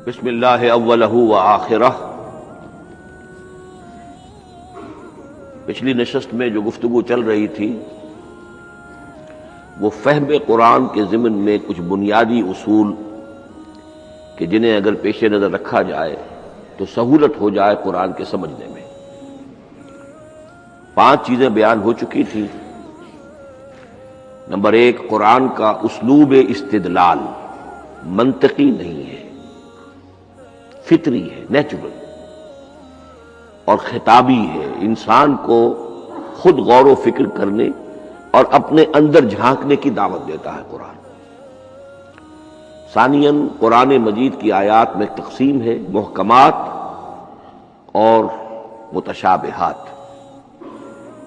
بسم اللہ اولہ و آخرہ۔ پچھلی نشست میں جو گفتگو چل رہی تھی وہ فہم قرآن کے ضمن میں کچھ بنیادی اصول کہ جنہیں اگر پیش نظر رکھا جائے تو سہولت ہو جائے قرآن کے سمجھنے میں۔ 5 چیزیں بیان ہو چکی تھی۔ نمبر 1، قرآن کا اسلوب استدلال منطقی نہیں ہے، فطری ہے، نیچرل اور خطابی ہے، انسان کو خود غور و فکر کرنے اور اپنے اندر جھانکنے کی دعوت دیتا ہے قرآن۔ ثانیاً، قرآن مجید کی آیات میں تقسیم ہے محکمات اور متشابہات،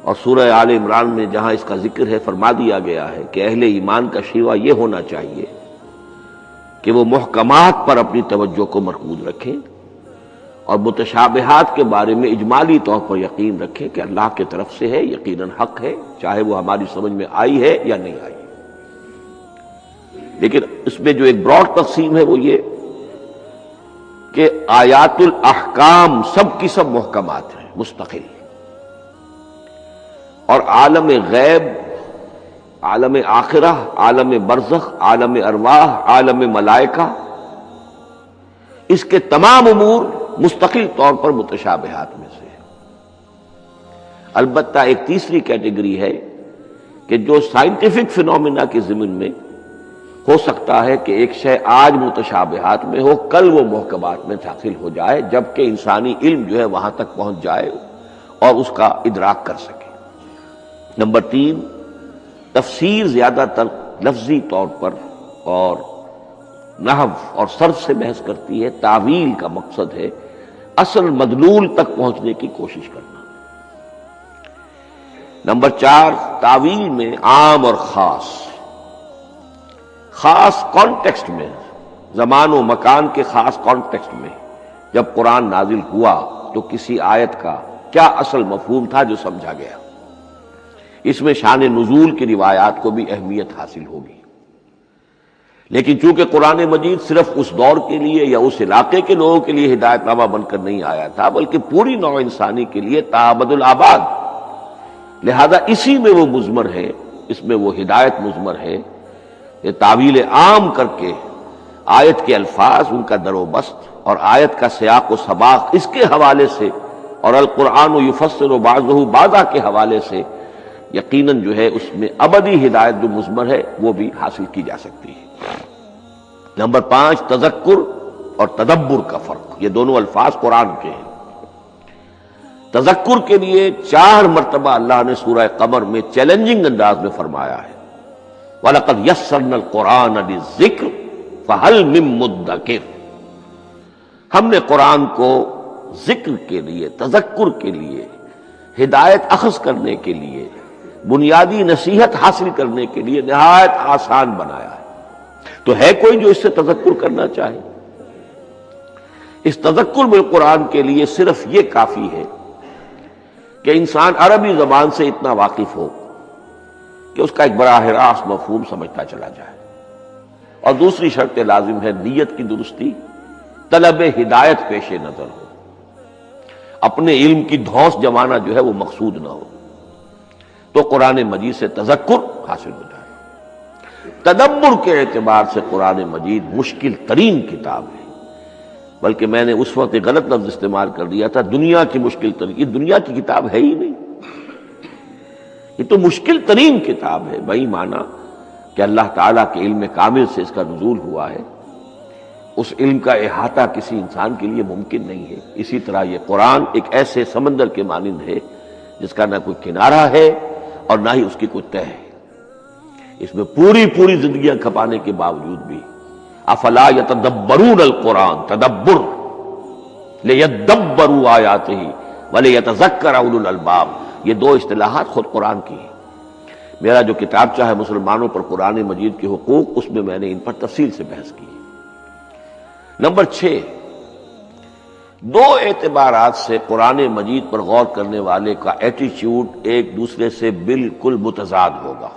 اور سورہ آل عمران میں جہاں اس کا ذکر ہے فرما دیا گیا ہے کہ اہل ایمان کا شیوہ یہ ہونا چاہیے کہ وہ محکمات پر اپنی توجہ کو مرکوز رکھیں اور متشابہات کے بارے میں اجمالی طور پر یقین رکھیں کہ اللہ کی طرف سے ہے، یقیناً حق ہے، چاہے وہ ہماری سمجھ میں آئی ہے یا نہیں آئی۔ لیکن اس میں جو ایک براڈ تقسیم ہے وہ یہ کہ آیات الاحکام سب کی سب محکمات ہیں مستقل، اور عالم غیب، عالم آخرہ، عالم برزخ، عالم ارواح، عالم ملائکہ، اس کے تمام امور مستقل طور پر متشابہات میں سے ہے۔ البتہ ایک تیسری کیٹیگری ہے کہ جو سائنٹیفک فینومینا کے ضمن میں ہو سکتا ہے کہ ایک شے آج متشابہات میں ہو، کل وہ محکمات میں داخل ہو جائے، جبکہ انسانی علم جو ہے وہاں تک پہنچ جائے اور اس کا ادراک کر سکے۔ نمبر 3، تفسیر زیادہ تر لفظی طور پر اور نحو اور صرف سے بحث کرتی ہے، تعویل کا مقصد ہے اصل مدلول تک پہنچنے کی کوشش کرنا۔ نمبر 4، تعویل میں عام اور خاص کانٹیکسٹ میں، زمان و مکان کے خاص کانٹیکسٹ میں جب قرآن نازل ہوا تو کسی آیت کا کیا اصل مفہوم تھا جو سمجھا گیا، اس میں شان نزول کی روایات کو بھی اہمیت حاصل ہوگی۔ لیکن چونکہ قرآن مجید صرف اس دور کے لیے یا اس علاقے کے لوگوں کے لیے ہدایت نامہ بن کر نہیں آیا تھا، بلکہ پوری نوع انسانی کے لیے تابد الآباد، لہذا اسی میں وہ مضمر ہے، اس میں وہ ہدایت مضمر ہے کہ تعویل عام کر کے آیت کے الفاظ، ان کا در و بست اور آیت کا سیاق و سباق اس کے حوالے سے، اور القرآن یفسر بعضہ بعضا کے حوالے سے یقیناً جو ہے اس میں ابدی ہدایت جو مضمر ہے وہ بھی حاصل کی جا سکتی ہے۔ نمبر 5، تذکر اور تدبر کا فرق، یہ دونوں الفاظ قرآن کے ہیں۔ تذکر کے لیے 4 مرتبہ اللہ نے سورہ قمر میں چیلنجنگ انداز میں فرمایا ہے وَلَقَدْ يَسَّرْنَا الْقُرْآنَ لِلذِّكْرِ فَهَلْ مِن مُّدَّكِرٍ، ہم نے قرآن کو ذکر کے لیے، تذکر کے لیے، ہدایت اخذ کرنے کے لیے، بنیادی نصیحت حاصل کرنے کے لیے نہایت آسان بنایا ہے۔ تو ہے کوئی جو اس سے تذکر کرنا چاہے؟ اس تذکر بالقرآن کے لیے صرف یہ کافی ہے کہ انسان عربی زبان سے اتنا واقف ہو کہ اس کا ایک براہ راست مفہوم سمجھتا چلا جائے، اور دوسری شرط لازم ہے نیت کی درستی، طلب ہدایت پیش نظر ہو، اپنے علم کی دھوس جمانا جو ہے وہ مقصود نہ ہو، تو قرآن مجید سے تذکر حاصل ہو جائے۔ تدبر کے اعتبار سے قرآن مجید مشکل ترین کتاب ہے، بلکہ میں نے اس وقت ایک غلط لفظ استعمال کر دیا تھا، دنیا کی مشکل ترین، یہ دنیا کی کتاب ہے ہی نہیں، یہ تو مشکل ترین کتاب ہے، بھائی مانا کہ اللہ تعالیٰ کے علم کامل سے اس کا نزول ہوا ہے، اس علم کا احاطہ کسی انسان کے لیے ممکن نہیں ہے۔ اسی طرح یہ قرآن ایک ایسے سمندر کے مانند ہے جس کا نہ کوئی کنارہ ہے اور نہ ہی اس کی کوئی تہہ ہے، اس میں پوری زندگیاں کھپانے کے باوجود بھی افلا یتدبرون القرآن، تدبر، لیدبروا آیاتہ ولیتذکر اولو الالباب، یہ 2 اصطلاحات خود قرآن کی ہیں۔ میرا جو کتابچہ ہے مسلمانوں پر قرآن مجید کے حقوق، اس میں میں نے ان پر تفصیل سے بحث کی ہے۔ نمبر 6، 2 اعتبارات سے قرآن مجید پر غور کرنے والے کا ایٹیچیوڈ ایک دوسرے سے بالکل متضاد ہوگا۔